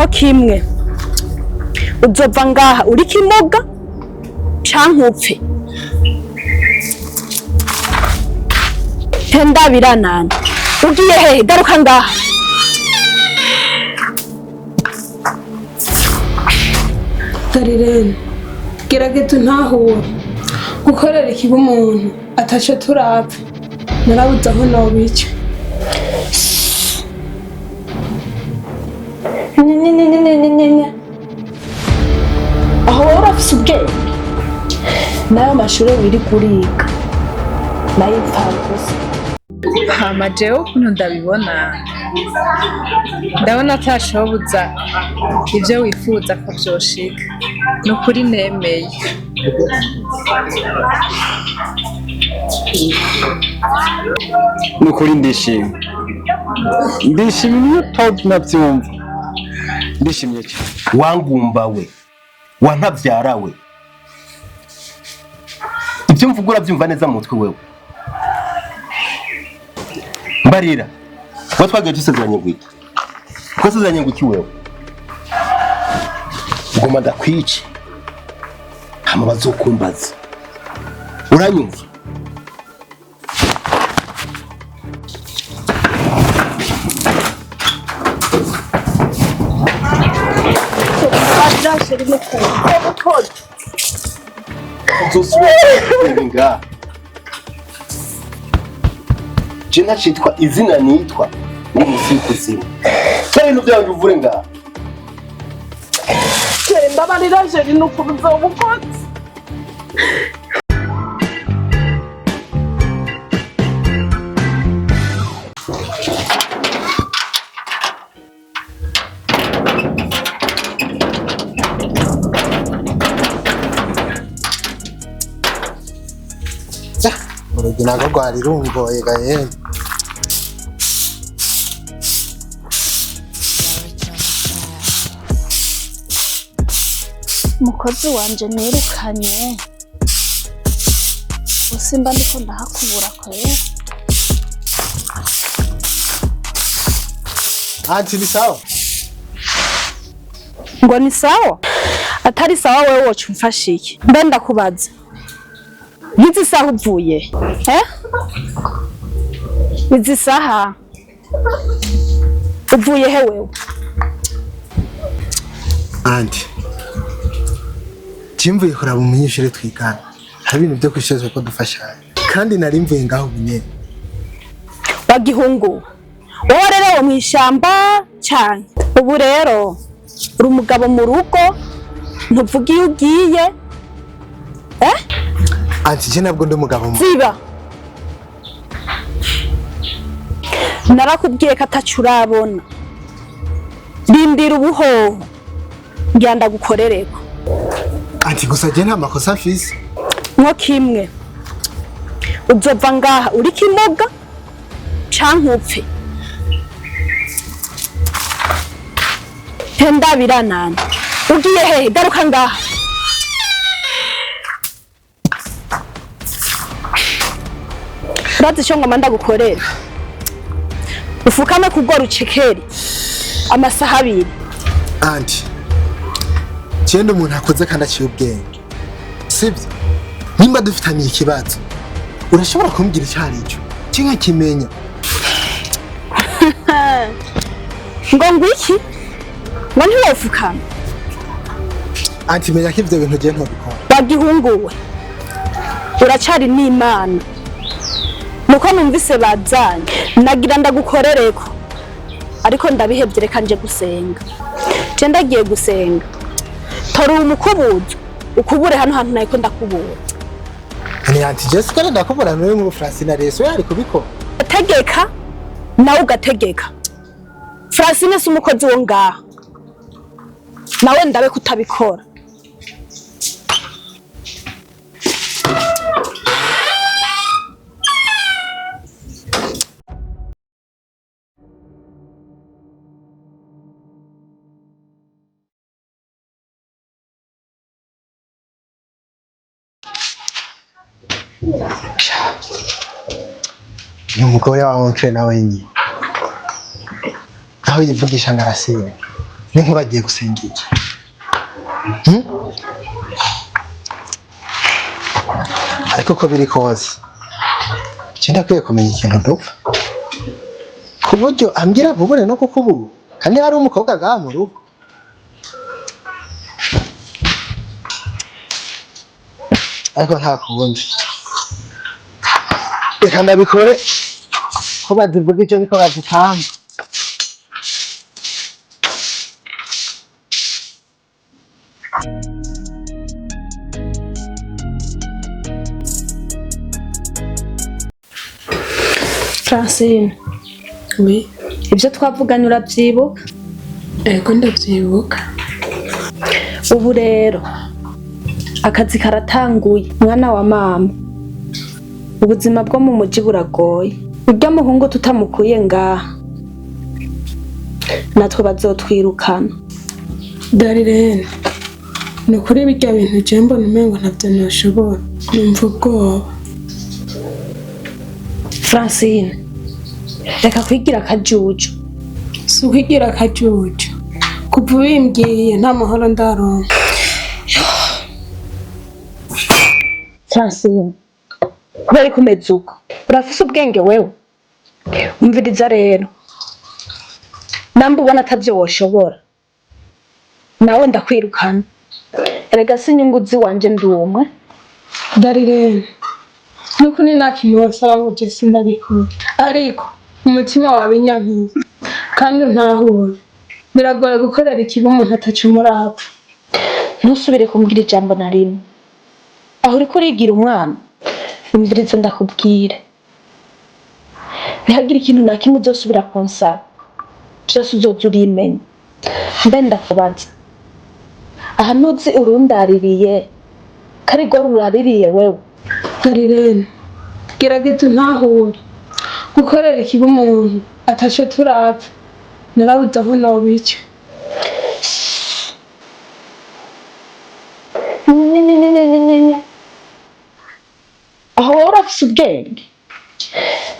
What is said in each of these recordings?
kimwe uzova ngaha uri kimoga canke upfe. Henda biranana ugiye hehe garuka ngaha. Garirene gerageza ntahure gukorera ikibi umuntu ataco turapfa narabuze aho nobica. Aho wowe urafise ubwenge nayo mashure wiri kuriga nayo ipfagusa. Hama jewe ukuntu ndabona atashoboza ivyo wifuza ko vyoshika. Nukuri nemeye. Nukuri ndishimye iyo utazi navyumva ndishimye cyane. Wangumba we wantavyara we, ivyo mvuga uravyumva neza mu mutwe wewe. Mbarira ko twagiye dusezeranye gwita ko sezeranye nguki wewe ngoma ndakwice hama bazokumbaza uranyumva. Jena chitwa izina nitwa ni musikuzimu. Cyari no byanjye uvure ngaha. Mbabarira jeri nukubuza ubukozi. Urugi nago rwari rungoye gaye. Mukozi wanje nirukanye usimba ndiko ndahakubura kwere. Anti ni sawa? Ngo ni sawa? Atari sawa wewe woca umfashiye. Mbe ndakubaza Yizi saha uvuye Yizi saha uvuye he wewe? Anti Jimvuye kuraba umunyeshure twigana. Hari ibintu byo kwishezwe ko dufashanya. Kandi nari mvuye ngaho bunye. Wagihungu wowe rero wo mwishamba cyane. Ubu rero uri umugabo mu rugo ntuvuga iyo ugiye. Anti je nabwo ndi umugabo mu. Ziba narakubwiye ko atacurabona. Rindira ubuhoho ngenda gukorereko. Anti gusa je nta makosa mfise. Ngo kimwe uzova ngaha uri kimoga canke upfe. Henda biranana ugiye hehe garuka ngaha. Urazi ico ngoma ndagukorera? Ufukame kugora ucekeri amasaha 2. Anti Chendo umuntu akoze kandi aciye ubwenge. Sibyo? Nimba dufitaniye ikibazo urashobora kumbwira icyari cyo. Kinga kimenya. Ngo ngwiki? Ngo ntiwofukama. Anti menya ko ivyo bintu je ntobikora. Bagihunguwe. Uracari n'Imana. Nuko numvise bazanye nagira ndagukorereko. Ariko ndabihevye reka nje gusenga. Je ndagiye gusenga. Tora umukubuzo ukubure hano hantu nayiko ndakubura. Ani anti Jessica ndakubura no mu Francine reso yari kubikora. Tegeka nawe ugategeka. Francine si umukozi wo ngaha. Nawe ndabe kutabikora. Ni umugore wawe nawe nyine. Aho yivugisha ngarasiye. ninkuba agiye gusengira ariko ko biri kose ndakwiye kumenya ikintu dupfa ku buryo ambwira vubure no kukubura kandi hari umukobwa agaha mu rugo. Ariko nta kundi reka ndabikore ko bazivuga icyo niko bazitanga. Francine, Oui, ibyo twavuganye urabyibuka? ego ndavyibuka. Ubu rero akazi karatanguye mwana wa mama. Ubuzima bwo mu mujyi buragoye. Urya muhungu tutamukuye ngaha natwe bazotwirukana. Darirene, ni ukuri birya bintu je mbona umengo ntavyo noshobora. Numva ubwoba. Francine, reka kwigira akajuju. Si ukwigira akajuju. Kuva ubimbwiye nta mahoro ndaronka. Francine, kubera ko umeze uko urafise ubwenge wewe. Umviriza rero, namba ubona atavyo woshobora nawe ndakwirukana. Erega si inyungu ziwanje ndi umwe. Darirene, nuko ni nta kintu wasaba ngo je sindabikora. Ariko umutima wawe inyankiye kandi ntahure. Biragoye gukorera ikibi umuntu atacumuraba. Ntusubire kumbwira ijambo na rimwe. Aho uriko urigira umwana, umviriza ndakubwire. Ntihagira ikintu na kimwe uzosubira kunsaba. Vyose uzoza urimenya. Mbe ndakubaza, aha ntuzi urundaririye karigwa ruraririye wewe? Darirene, gerageza ntahure. Gukorera ikibi umuntu ataco turapfa. Narabuze aho nobica. Aho urafise ubwenge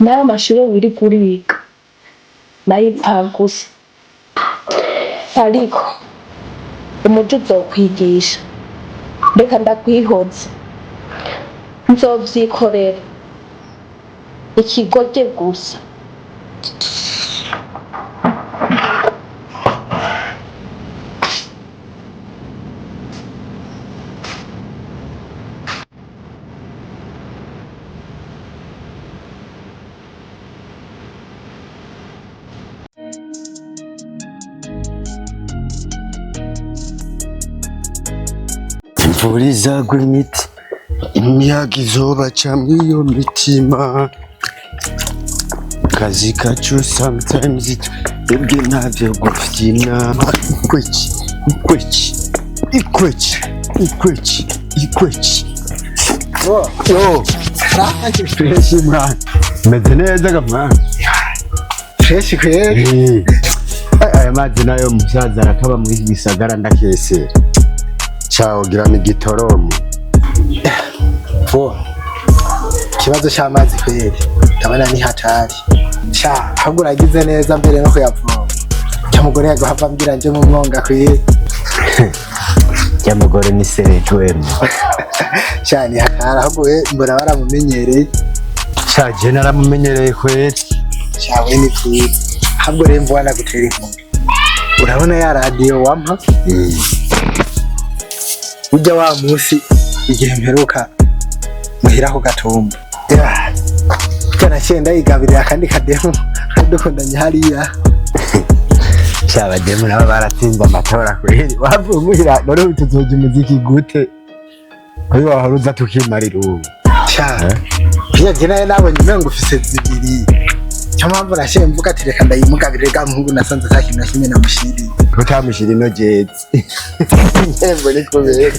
nayo mashuri wirirwa uriga nayo impfagusa. Ariko umuco uzokwigisha. Reka ndakwihoze, nzovyikorera ikigorye gusa. Imvura izagwa imiti, imiyaga izobaca mw'iyo mitima. Kazi kacu sometimes twebwe ntavyo gufyina. Ikwechi. Yo, fresh man. Meze neza gamana. Fresh kweli. Aya mazi nayo musaza arakaba mu gisagara ndakese. Ciao girani gitoromo. Ikibazo cy'amazi kweli ndabona ni hatari. Ahubwo uragize neza mbere no kuyavoma. Umugore yagahava ambwira nje mu mwonga kweli. Umugore ni SERIE. Ni hatari ahubwo mbona baramumenyereye. Je naramumenyereye kweli. We ni kweli. Ahubwo rero mbona gutera inkuru. Urabona ya radio wampa? Ujya wa munsi igihe mperuka muhiraho gatumba. Kana cyenda igabirira kandi kademo dukundanye hariya. Abademu nabo baratsinze amatora kweli. Wavumuhira none tuzoje umuziki gute? Ayo waharuza tukimarira ubu. Iyo nawe nabonye umengo ufise zibiri. Cyamamvu nashe mvuga ati reka ndayimugabirire ga muhungu nasanze takintu na kimwe namushiri. Utamushiri no jeti. Embo ni kubera.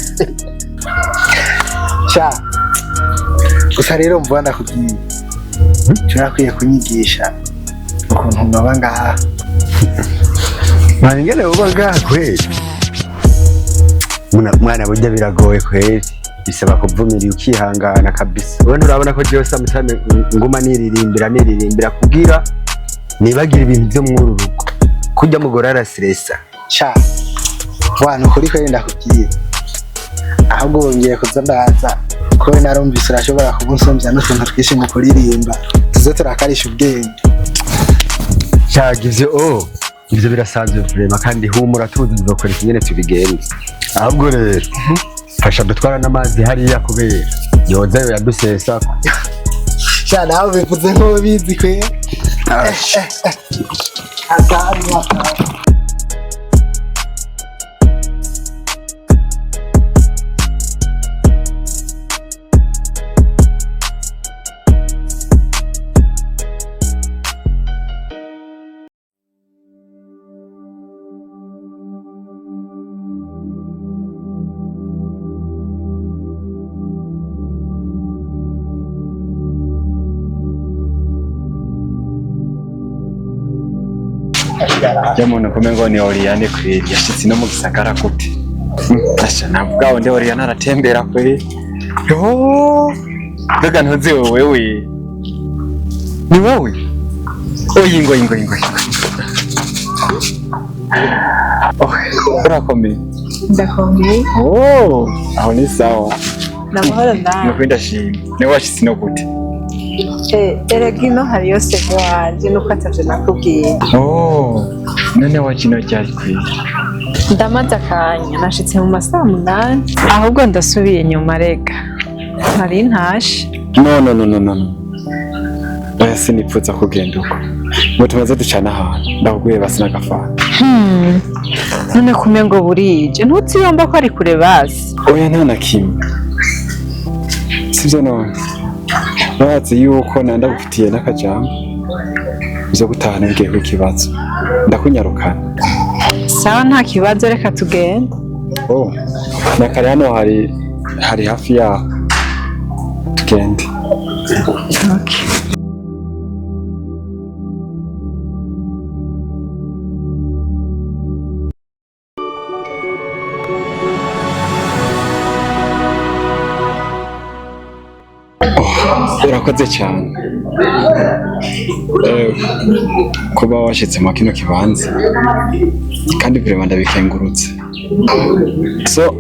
Gusa rero mbona kugiye. Turakwiye kunyigisha ukuntu ngaba ngaha. Mwangene uba ngaha kweli. Mwana burya biragoye kweli. Bisaba kuvumira ukihangana kabisa. Wowe urabona ko byose amusame nguma niririmbira kugira nibagira ibintu byo mu rugo. Kujya mugora ara stressa. Sha wana ukuri kweri ndakubwiye ahubwo wongeye kuza ndaza ko narumvise urashobora kubunsomvya n'utuntu twinshi mu kuririmba tuze turakarisha ubwenge. Cyagize ibyo birasanzwe vrema kandi humura tuzi nzokora ikinyene tubigende. Ahubwo rero fasha dutwara n'amazi hariya kubera yoza yo yadusesa. Sha nawe bivuze nko bizi kwe. Jamuntu kumengo ni Oriane kweli yashitse no mu gisagara gute. Asha navuga onde Oriane aratembera kweli. Mbega ntuzi wewe. Ni wowe? Ingo. Urakomeye. Ndakomeye. Aho ni sawa. Namahoro ndawe. Nukwenda shimwe. Ni washitse no gute? Erega ino hari yose wanje nuko atavye nakubwiye. None wakino cyari kweli. Ndamaze akanya nashitse mu masaha 8 ahubwo ndasubiye nyuma rega. Nari ntashe. No. Oya sinipfuza kugenda uko. Ngo tumaze ducana ahantu. Ndakubwiye basi n'agafana. None kumengo burije ntuziyomba ko ari kure basi. Oya nta na kimwe. Sivyo none. Bazi yuko nandagufitiye n'akajambo uzo gutahana bigiye ku kibazo ndakunyarukana. Sawa nta kibazo reka tugende. Nakare hano hari hafi yaho tugende. Okay. Urakoze cyane kuba washitse mu kino kibanza kandi vraiment ndabikengurutse. So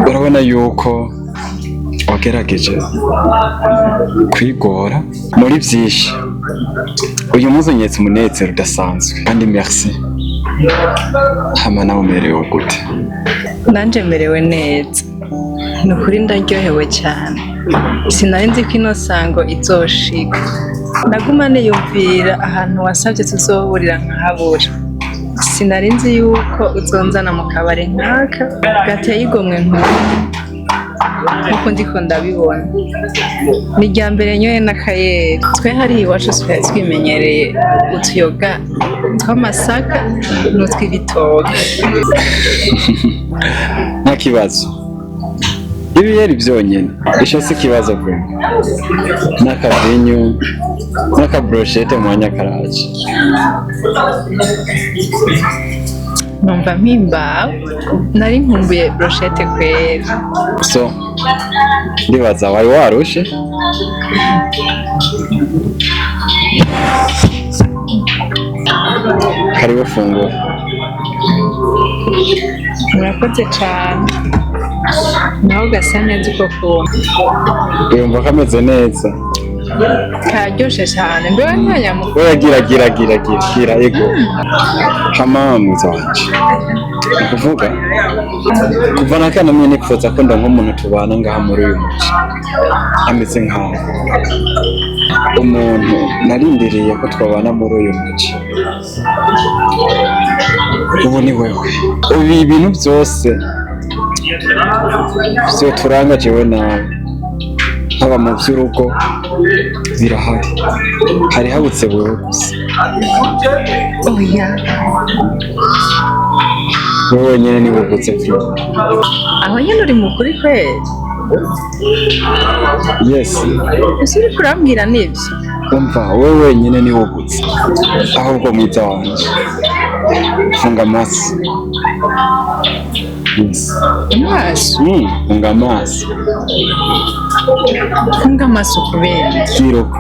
urabona yuko wagerageje kwigora muri byinshi. Uyu munsi unyetse umunezero udasanzwe kandi merci. Hama nawe umerewe gute? Nanje merewe neza. Nukuri ndaryohewe cyane. Sinari nzi ko ino sango izoshika. Naguma niyumvira ahantu wasabye tuzohurira nkahabura. Sinari nzi yuko uzonzana mu kabare nkaka gateye igomwe nkuko ndiko ndabibona. Ni rya mbere nyoye n'akayeri. Twe hari iwacu twari twimenyereye utuyoga tw'amasaka n'utw'ibitoke. Nta kibazo. Ibyari byonyine isho si kibazo bwe. N'akavinyu n'akabrochette mu nyakaraje. Numva mpimba nari nkumbuye brochette kweli. So ndibaza wari warushe? Karibu funguro. Murakoze cyane. Naho gasa neza uko kumva. Yumva kameze neza. Karyoshe cyane. Mbewe ntanyamuko. Oya gira ego. Hamamu zanje. Kuvuga kuva nakana mwe nipfuza ko ndo nk'umuntu tubana ngaha muri uyu muci. Ameze nkaho umuntu narindiriye ko twabana muri uyu muci. Ubu ni wewe. Ubi ibintu byose byo turanga jewe nawe haba mu by'urugo birahari. Hari habutse wewe gusa. Oya. Wewe nyene ni wubutse vyo. Aho nyene uri mukuri kweli? Yes. Ese uri kurambwira nibyo? Umva wewe nyene ni wubutse. Ahubwo mwiza wanje. Funga amaso. Yes. Amaso? Funga amaso. Funga amaso kubera. Kiruko.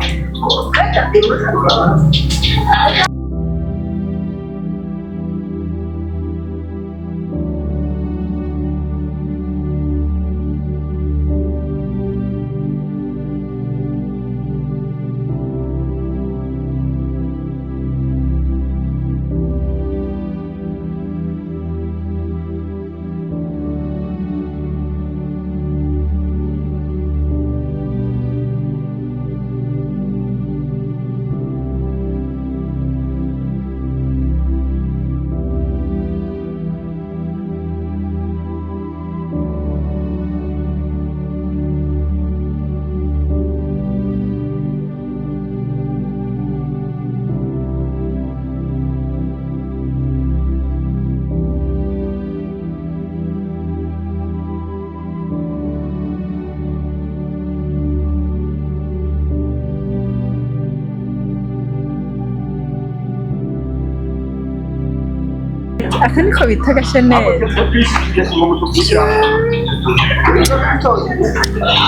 aka niko bita agasheneri.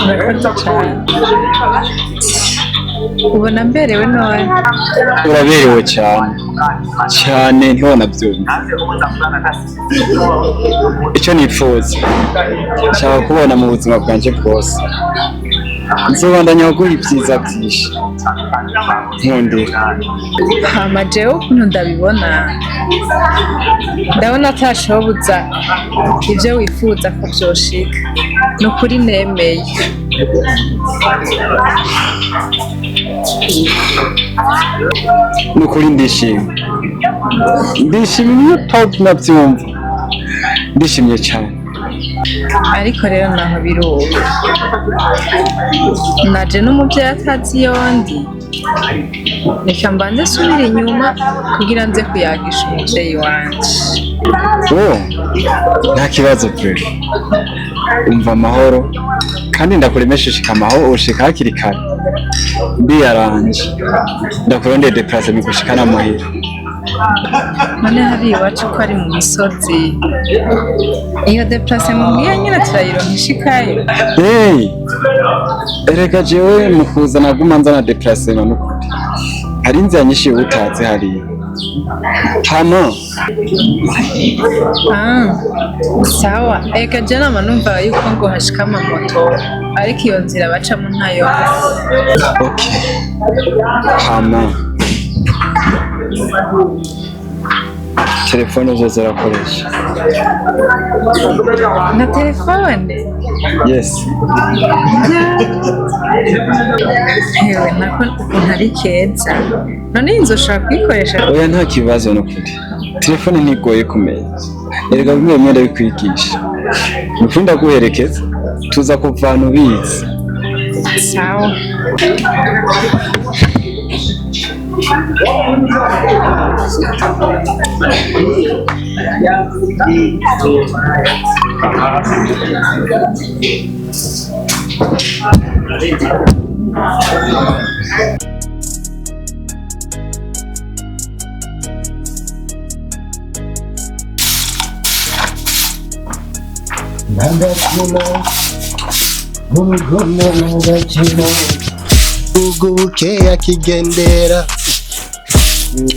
Urakoze cyane. Ubona mberewe none? Uraberewe cyane cyane ntiwanabyumva. Icyo nipfuza nshaka kubona mu buzima bwanjye bwose, nzobandanya guha ibyiza byinshi nkundira. Hama jewe ukuntu ndabibona, ndabona atashoboza ibyo wifuza ko byoshika. Ni ukuri nemeye. Ni ukuri ndishimye iyo nabyumva, ndishimye cyane. Ariko rero naho biruba, naje n'umubyeyi atazi iyo ndi, reka mbanze subira inyuma kugira nze kuyagisha umubyeyi wanje. Nta kibazo pe, umva amahoro kandi ndakuremesheje amahoro ushika hakiri kare. Ndiyaranje ndakurondeye deplace migushikana muhira. None hari iwacu ko ari mu misozi, iyo deplace mubwiye nyine turayironka ishikayo? Erega jewe mu kuza naguma nzana deplace n'ukuri, hari inzira nyinshi utazi hariya. Hano sawa, eka je nama numva yuko ngo hashika amamoto, ariko iyo nzira bacamo ntayo. Okay. Hano telefone zo zirakoresha. Na telefone? Yes. Hewe nako ukuntu ari keza, none iyi nzu ushobora kuyikoresha? Oya nta kibazo n'ukuri, telefone ntigoye kumenya, erega bimwe bimwe ndabikwigisha. Nukuri ndaguherekeza, tuza kuvana ubizi. Sawa. ubwo buke akigendera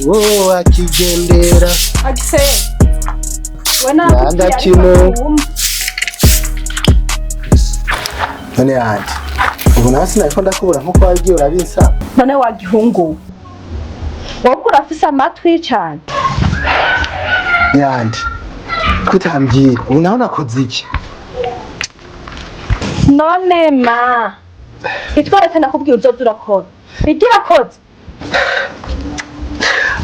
uwo akigendera Agise nanda kino none yanjye ubu nawe sinariko ndakubura nkuko wagiye urabisa. none wa gihungu wowe urafise amatwi cyane yandi kutambwira ubu nawe nakoze iki? none ma itwaretse nakubwiye uzoza urakora igira koze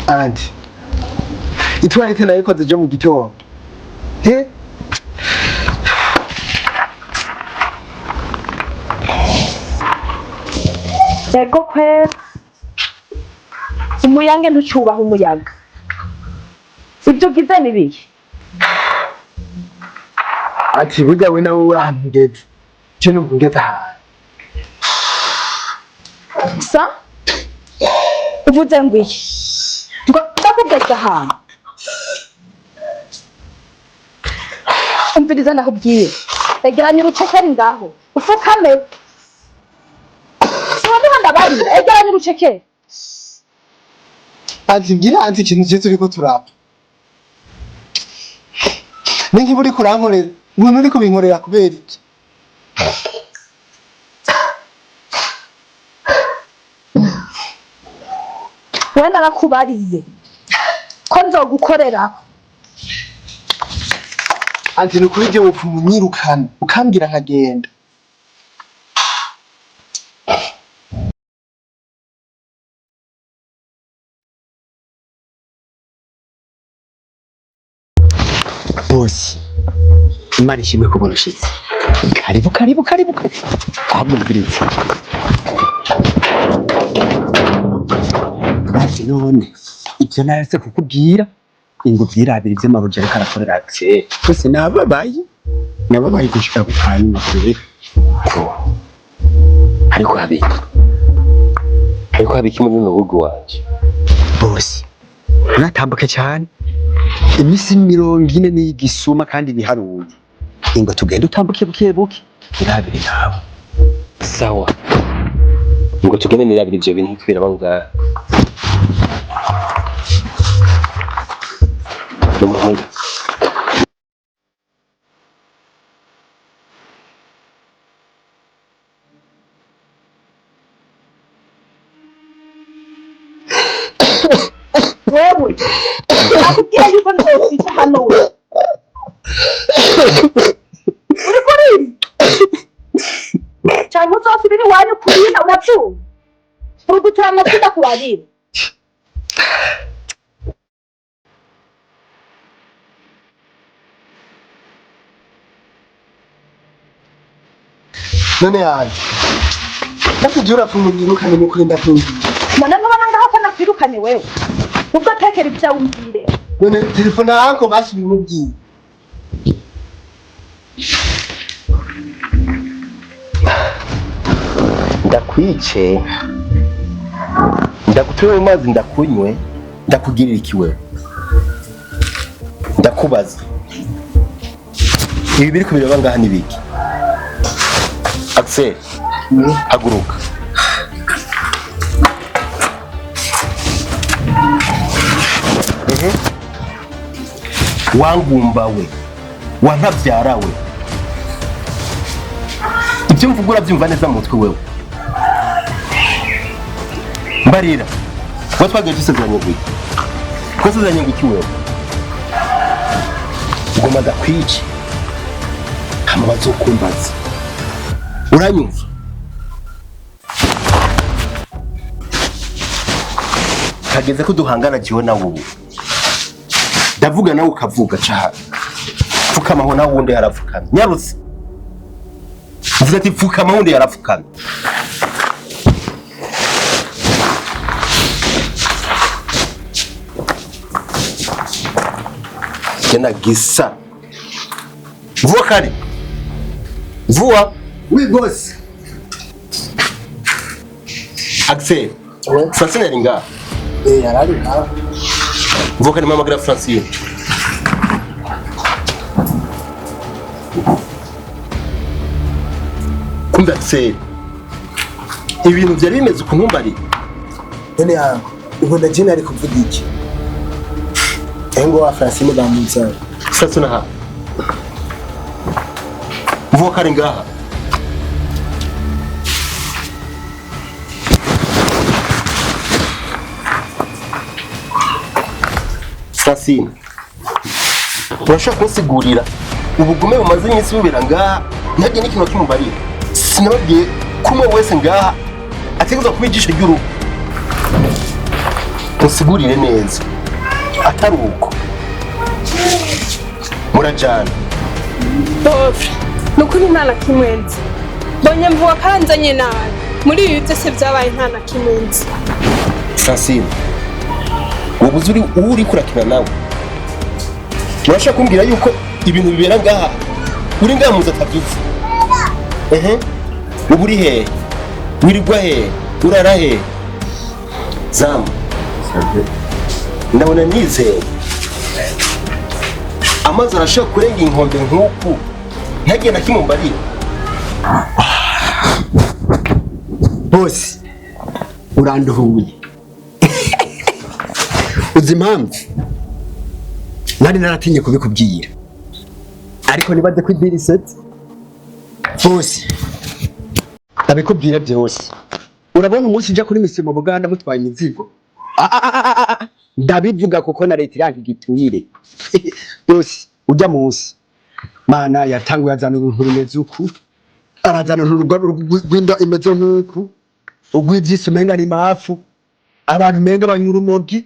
andi itwaretse nayikoze je mu gitondo yego kwera umuyange ntucyubaha umuyaga, ibyo ugize ni bihe? ati burya we nawe urambweze cyo nubweze aha sa uvuze ngo iki ngo ndakubweze ahantu umviriza naho ubwiye egeranya urucekeri ngaho ufukame siwaniho ndabarira egeranya urucekeri. ati mbwira ati ikintu cyiza uriko turapfa ni nk'iba uriko urankorera umuntu uriko binkorera kubera iki? we narakubariye ko nzogukorera. ati ni ukuri je wopfa umunyirukana ukambwira nkagenda. bose imana ishimwe kubona ushitse. karibu ahubwo mbwiritse ati none ibyo naretse kukubwira ngo vyirabire ivy'amaroja ariko arakorera akse bose nababaye gushika ku kanyuma kure ko ariko habiki muri no rugo waje bose natambuke cyane imisi 40 n'igisuma kandi biharuye ingo tugende utambuke buke buke irabire nawe sawa ngo tugende nirabira ivyo bintu kwiraba ngaha n'umuhungu wewe akubwira yuko ntofite hano we uri kuri cyangwa uzosubira iwanyu kurina urabyumva uri gutura amatsinda kubarira none yanjye nakujya urapfumugirukane mu kuri ndakumvira none nkubona ngaho ko nakwirukanye wewe ubwo tekera ibyawe umbwire none telefone yanko basubiye umubwiye ndakwice ndagutuye mu mazi ndakunywe ndakugirira ikiwe ndakubaza ibi biri kubireba ngaha nibiki Axel haguruka wangumba we wantabyara we ibyo mvuga urabyumva neza mu mutwe wewe mbarira ngo twagiye dusezeranye gute twasezeranye ngo iki wewe ngoma ndakwice hama bazokumbaza uranyumva kageze ko duhangana jiwe nawe ubu ndavuga nawe ukavuga cyane pfukamaho nawe wundi yarapfukamye nyarutse mvuze ati pfukama wundi yarapfukamye kena gisa vuba kari vuba oui boss Axel Francine yari ngaha yarari ngaha vuba kari mama Francine kumbe Axel ibintu byari bimeze ukuntu mbari none yanko ubu ndagenda ari kuvuga iki engo wa Francine bamunzara sasa na ha vuba kari ngaha Francine urashaka kunsigurira ubugome bumaze iminsi bubera ngaha ntajye n'ikintu kimubariye sinababwiye ko umwe wese ngaha ategerezwa kuba ijisho ry'urugo unsigurire neza atari uko murajana Bofre nukuri nta na kimwe nzi mbonye mvuga ko aranzanye nabi muri ibi byose byabaye nta na kimwe nzi Francine ubu uri kurakina nawe urashaka kumbwira yuko ibintu bibera ngaha uri ngaha muzi atabyutse ubu uri hehe wirirwa hehe urara hehe zamu ndabona nizeye amazi arashaka kurenga inkombe nk'uku ntagenda na kimwe mbarira bose uranduhuye uzi impamvu nari naratinye kubikubwira ariko nibaze ko idirisete bose ndabikubwira byose urabona umunsi nja kuri misi mu Buganda mutwaye imizigo ndabivuga kuko na leta iranka igituyire bose ujya munsi mana yatanguye azana uruntu rumeze uku arazana uruntu rw'inda imeze nk'uku ugwivyise umenga ni mafu abantu menga banyura umogi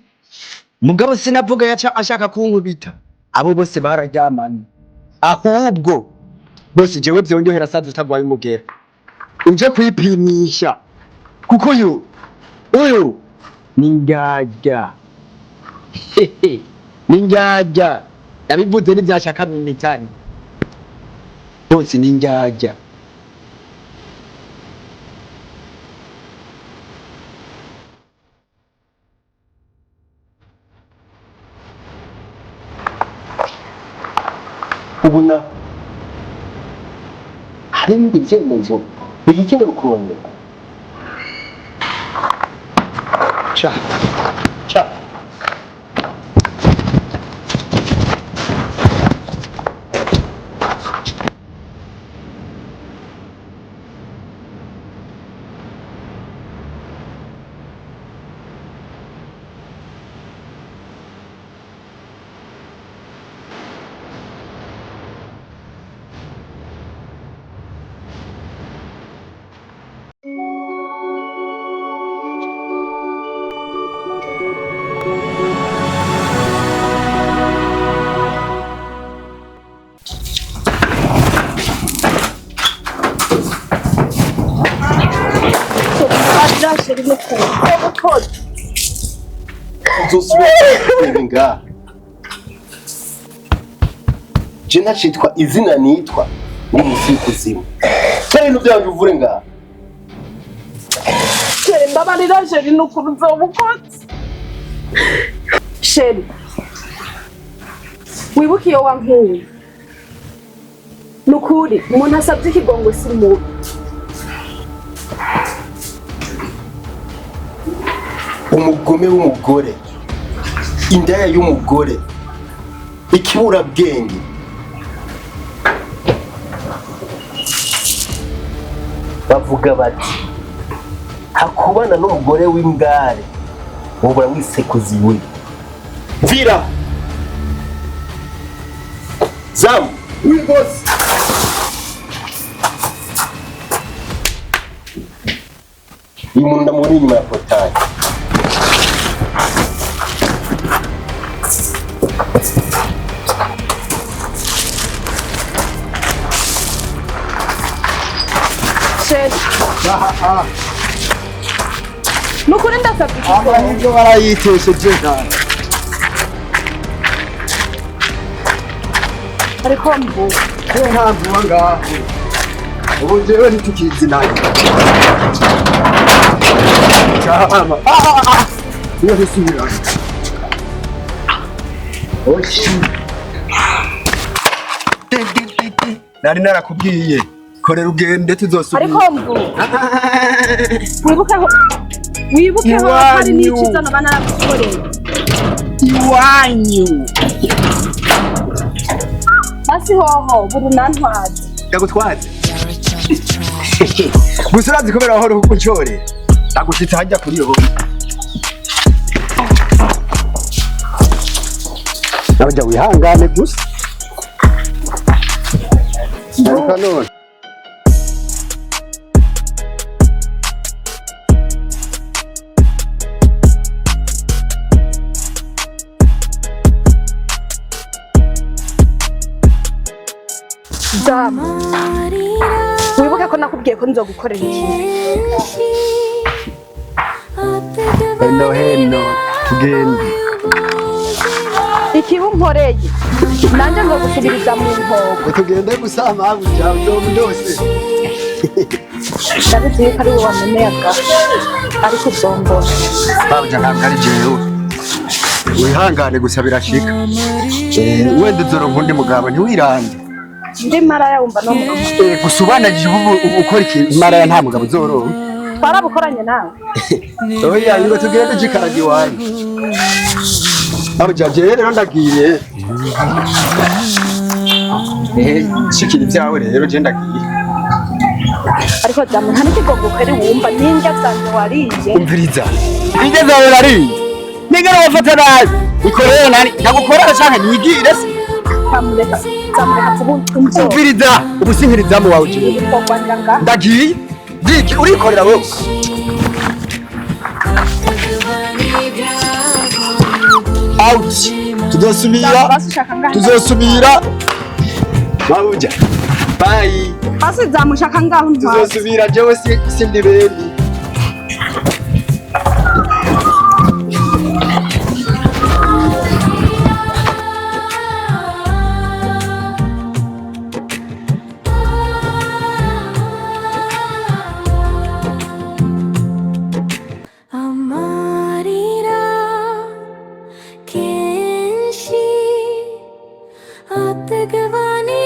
mugabo sinavuga yaca ashaka kunkubita abo bose bararyamanye ahubwo bose jewe byonyohera saza utagwaye umugera uje kwipimisha kuko uyu ningaja ningaja nabivuze n'ibyashaka mitani bose ningaja ubona hari ibindi byemezo bigikenewe kurondera. Cha. Nga je ntacitwa izina nitwa ni musi kuzimu cyane n'ubyanjye uvure nga mbabarira sheri n'ukuri uzobukoze sheri wibuke iyo wankuye n'ukuri umuntu asabye ikigongo si mubi umugome w'umugore indaya y'umugore ikiburabwenge bavuga bati hakubana n'umugore w'imbware wobura wisekuza iwe vira zamu wibose uyu muntu ndamubona inyuma ya portaye n'ukuri ndasabye ikigongo Amaherezo barayitesheje cyane. ariko mbu Niyo mpamvu uba ngaho. Ubu jewe ntitukizi nayo. Cyama. Niyo bisubira. Oshi. Nari narakubwiye. Korera ugende tuzosubira. ariko mbu wibukeho hari n'icyiza naba naragukoreye Iwanyu. hasi hoho buri nantwaze Ndagutwaze. Gusa urazi kubera aho ruhuko nshore. Ndagushitse hajya kuri yo. Nabajya wihangane gusa. Ariko none damu wibuke ko nakubwiye ko nzogukorera ikintu heno tugende. ikiba unkoreye nanjye nzogusubiriza mu nkoko Tugende gusama abuja byose. ndabizi yuko ari wowe wameneye ariko uzombora Abuja ntabwo ari jewe. Wihangane gusa birashika. Wenda uzoronka undi mugabo ntiwirange. ndi maraya wumva no mu Gusa ubanagije ubu ukora iki maraya nta mugabo uzoronka. twarabukoranye nawe Oya ngo tugende jikaraga iwanyu. Abuja jewe rero ndagiye. Shikira ibyawe rero je ndagiye. ariko damu nta n'ikigongo kweri wumva n'indya zanjye wariye Umviriza. Indya zawe nariye. Nigera wafata nabi. Ikorera nani? Ndagukora cyane nigire se. zamureka kubutumzo Umviriza. Ubusinkirizamu wawe jewe. kokwanjanga Ndagiye. Diki urikorera wewe. Out. Tuzosubira. Babuja. Bye. hasi zamushaka ngaho ntwaze Tuzosubira jewe sindi beni. Amarira kenshi ategevani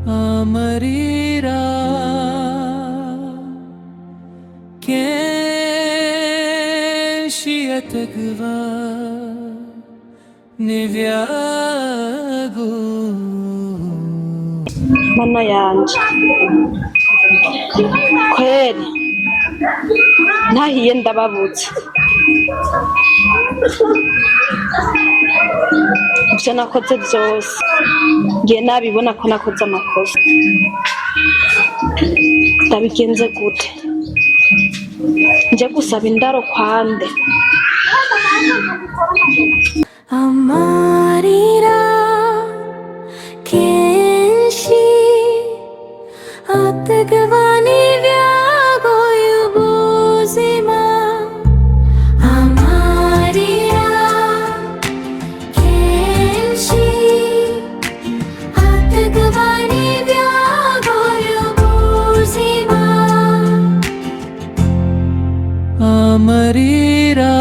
amarira kenshi yategwa n'ivyago. Mana yanje kweri ntahiye ndababutse, ibyo nakoze byose ngiye nabibona ko nakoze amakosa, ndabigenze gute? nje gusaba indaro kwande? amarira kenshi ategwa n'ivyago y'ubuzima, amarira kenshi ategwa n'ivyago y'ubuzima, amarira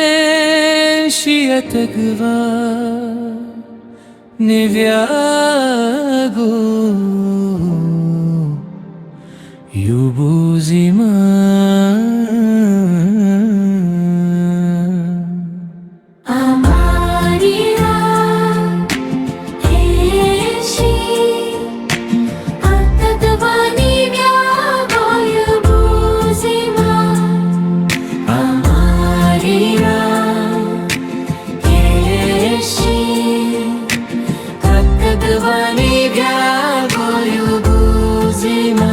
kenshi yategwa n'ivyago y'ubuzima. amarira kenshi ategwa n'ivyago y'ubuzima, amarira kenshi ategwa n'ivyago y'ubuzima.